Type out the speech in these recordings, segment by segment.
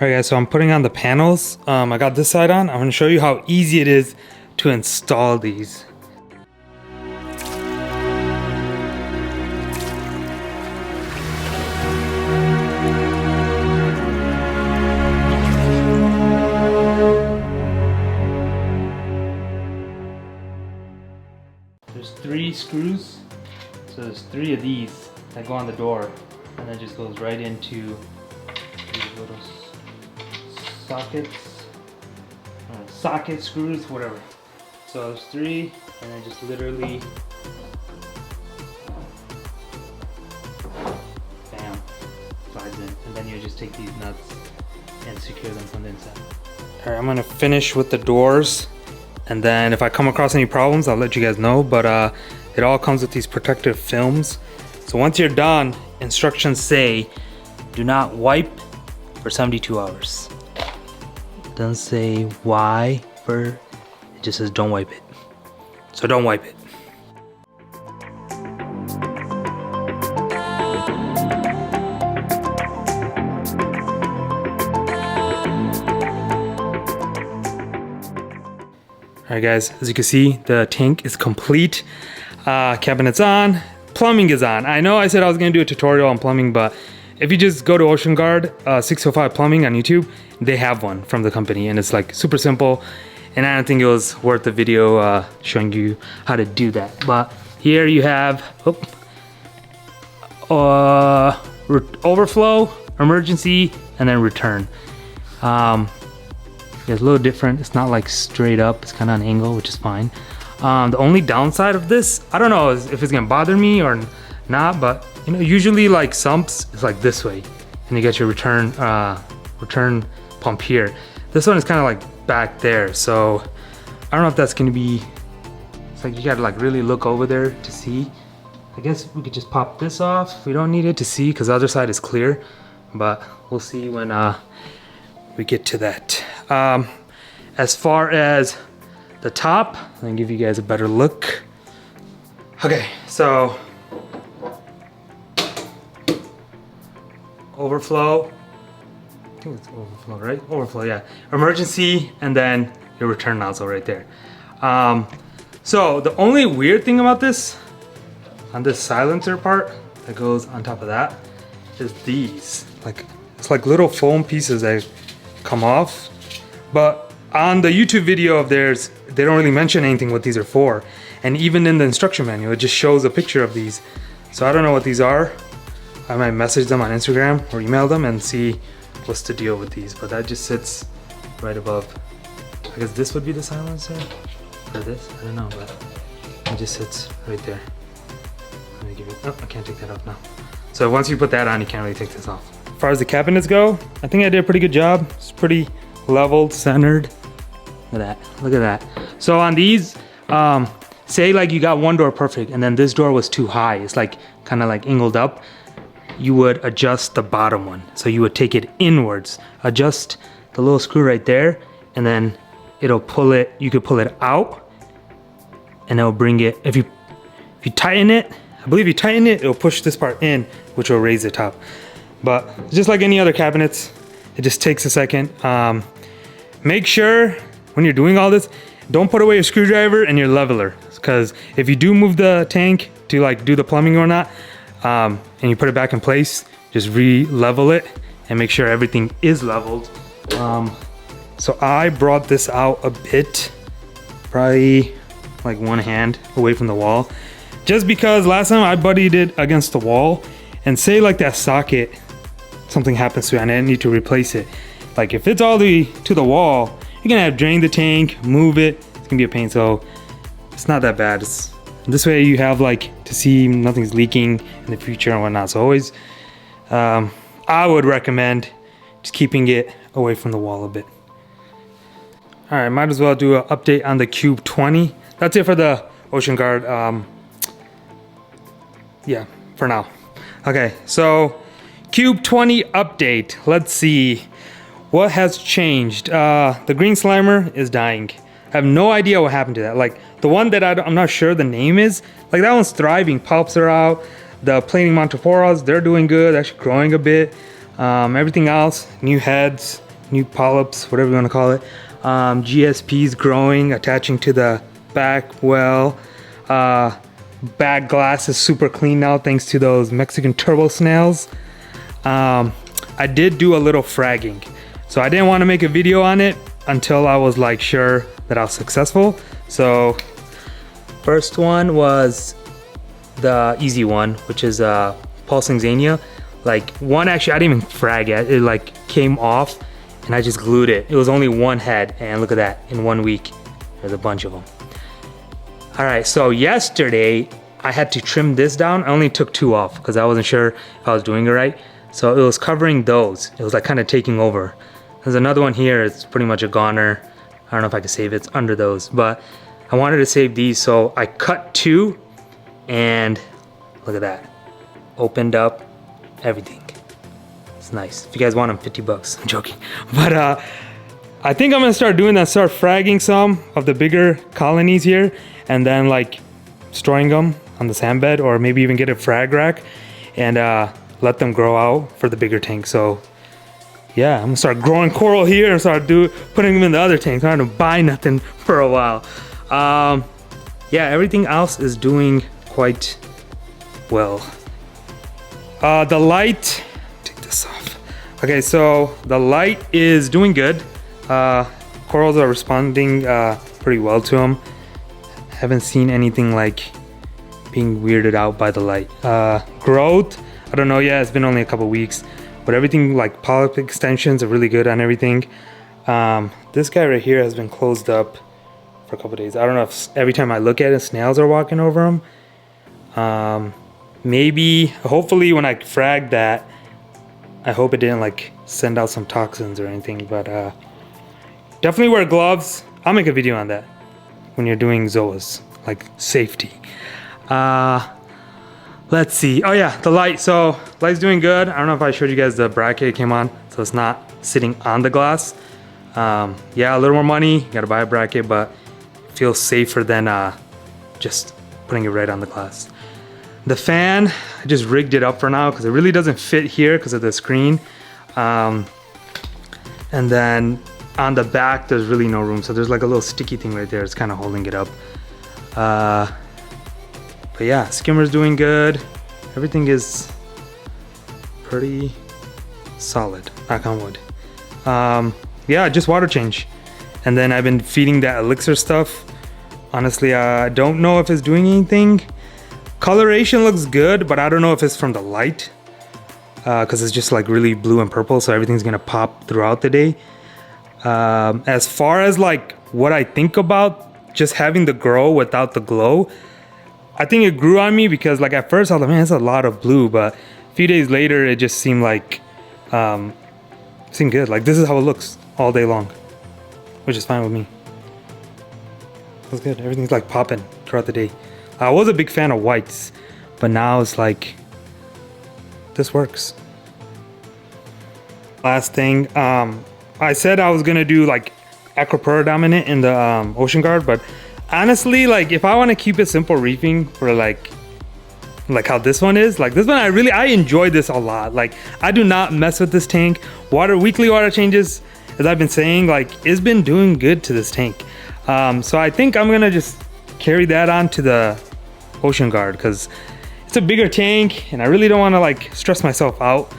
Alright guys, so I'm putting on the panels. I got this side on. I'm going to show you how easy it is to install these. There's 3 screws, so there's 3 of these that go on the door, and that just goes right into these little socket screws, whatever. So there's 3, and then just literally, bam, slides in, and then you just take these nuts and secure them from the inside. All right, I'm gonna finish with the doors, and then if I come across any problems, I'll let you guys know. But it all comes with these protective films. So once you're done, instructions say, do not wipe for 72 hours. Doesn't say why, it just says don't wipe it. So don't wipe it. Alright guys, as you can see, the tank is complete. Cabinet's on, plumbing is on. I know I said I was gonna do a tutorial on plumbing, but if you just go to Oceangaurd 605 Plumbing on YouTube, they have one from the company, and it's like super simple. And I don't think it was worth the video showing you how to do that. But here you have overflow, emergency, and then return. It's a little different. It's not like straight up. It's kind of an angle, which is fine. The only downside of this, I don't know if it's gonna bother me or not, but you know, usually like sumps, it's like this way, and you get your return pump here. This one is kind of like back there, so I don't know if that's gonna be. It's like you gotta like really look over there to see. I guess we could just pop this off. We don't need it to see because the other side is clear, but we'll see when we get to that. As far as the top, let me give you guys a better look. Okay, so overflow, I think it's overflow, right? Overflow, yeah. Emergency, and then your return nozzle right there. So the only weird thing about this, on this silencer part that goes on top of that, is these. Like, it's like little foam pieces that come off. But on the YouTube video of theirs, they don't really mention anything what these are for. And even in the instruction manual, it just shows a picture of these. So I don't know what these are. I might message them on Instagram or email them and see what's the deal with these. But that just sits right above. I guess this would be the silencer for this. I don't know, but it just sits right there. Let me give you, oh, I can't take that off now. So once you put that on, you can't really take this off. As far as the cabinets go, I think I did a pretty good job. It's pretty leveled, centered. Look at that, look at that. So on these, say like you got one door perfect and then this door was too high. It's like kind of like angled up. You would adjust the bottom one. So you would take it inwards, adjust the little screw right there, and then it'll pull it, you could pull it out and it'll bring it, if you tighten it, I believe you tighten it, it'll push this part in, which will raise the top. But just like any other cabinets, it just takes a second. Make sure when you're doing all this, don't put away your screwdriver and your leveler, because if you do move the tank to like do the plumbing or not, and you put it back in place, just re-level it and make sure everything is leveled. So I brought this out a bit, probably like one hand away from the wall, just because last time I buddied it against the wall, and say like that socket, something happens to it and I need to replace it. Like if it's all the way to the wall, you're gonna have to drain the tank, move it. It's gonna be a pain. So it's not that bad. This way you have like to see nothing's leaking in the future and whatnot. So always, I would recommend just keeping it away from the wall a bit. All right, might as well do an update on the Cube 20. That's it for the Oceangaurd. Yeah, for now. Okay, so Cube 20 update. Let's see what has changed. The green slimer is dying. I have no idea what happened to that. Like the one that I'm not sure the name is, like that one's thriving. Polyps are out. The planing montoporas, they're doing good, actually growing a bit. Everything else, new heads, new polyps, whatever you want to call it. GSPs growing, attaching to the back well. Back glass is super clean now thanks to those Mexican turbo snails. I did do a little fragging, so I didn't want to make a video on it until I was like sure that I was successful. So first one was the easy one, which is pulsing Xania. Like one, actually I didn't even frag it. It like came off and I just glued it. It was only one head, and look at that, in 1 week there's a bunch of them. All right, so yesterday I had to trim this down. I only took 2 off because I wasn't sure if I was doing it right. So it was covering those. It was like kind of taking over. There's another one here. It's pretty much a goner. I don't know if I can save it. It's under those, but I wanted to save these. So I cut 2 and look at that. Opened up everything. It's nice. If you guys want them, 50 bucks. I'm joking. But I think I'm gonna start doing that. Start fragging some of the bigger colonies here and then like storing them on the sand bed, or maybe even get a frag rack and let them grow out for the bigger tank. So yeah, I'm gonna start growing coral here and start putting them in the other tanks. I'm not gonna buy nothing for a while. Yeah, everything else is doing quite well. The light, take this off. Okay, so the light is doing good. Corals are responding pretty well to them. Haven't seen anything like being weirded out by the light. Growth, I don't know yet. It's been only a couple weeks, but everything like polyp extensions are really good on everything. This guy right here has been closed up for a couple days. I don't know if every time I look at it, snails are walking over him. Maybe, hopefully when I frag that, I hope it didn't like send out some toxins or anything, but definitely wear gloves. I'll make a video on that when you're doing zoas, like safety. Let's see. Oh yeah, the light. So light's doing good. I don't know if I showed you guys the bracket it came on, so it's not sitting on the glass. Yeah, a little more money. You gotta buy a bracket, but it feels safer than just putting it right on the glass. The fan, I just rigged it up for now because it really doesn't fit here because of the screen. And then on the back, there's really no room. So there's like a little sticky thing right there. It's kind of holding it up. But yeah, skimmer's doing good. Everything is pretty solid, knock on wood. Yeah, just water change. And then I've been feeding that elixir stuff. Honestly, I don't know if it's doing anything. Coloration looks good, but I don't know if it's from the light. Because it's just like really blue and purple, so everything's gonna pop throughout the day. As far as like what I think about just having the grow without the glow, I think it grew on me because like at first I was like, man, it's a lot of blue, but a few days later it just seemed like seemed good. Like this is how it looks all day long, which is fine with me. Feels good. Everything's like popping throughout the day. I was a big fan of whites, but now it's like this works. Last thing, I said I was gonna do like Aquaforest dominant in the Oceangaurd, but honestly, like if I want to keep it simple reefing for like how this one is, like this one I enjoy this a lot. Like I do not mess with this tank. Weekly water changes, as I've been saying, like it's been doing good to this tank. So I think I'm gonna just carry that on to the Oceangaurd because it's a bigger tank and I really don't want to like stress myself out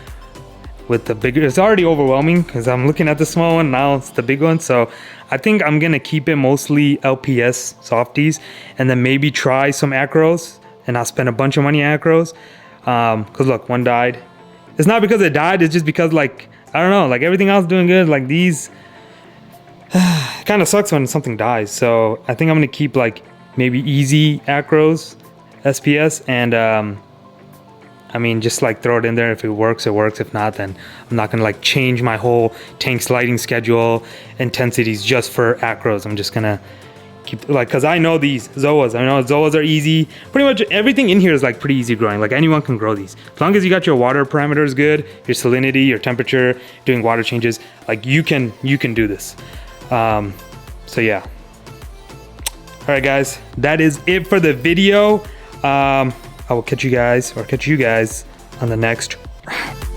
with the bigger. It's already overwhelming because I'm looking at the small one, now it's the big one. So I think I'm gonna keep it mostly LPS softies and then maybe try some acros, and I'll spend a bunch of money on acros. Cause look, one died. It's not because it died, it's just because like, I don't know, like everything else is doing good. Like these, it kind of sucks when something dies. So I think I'm gonna keep like maybe easy acros, SPS, and I mean, just like throw it in there. If it works, it works. If not, then I'm not gonna like change my whole tank sliding schedule intensities just for acros. I'm just gonna keep like, cause I know these zoas. I know zoas are easy. Pretty much everything in here is like pretty easy growing. Like anyone can grow these. As long as you got your water parameters good, your salinity, your temperature, doing water changes, like you can do this. So yeah. All right, guys, that is it for the video. I will catch you guys on the next round.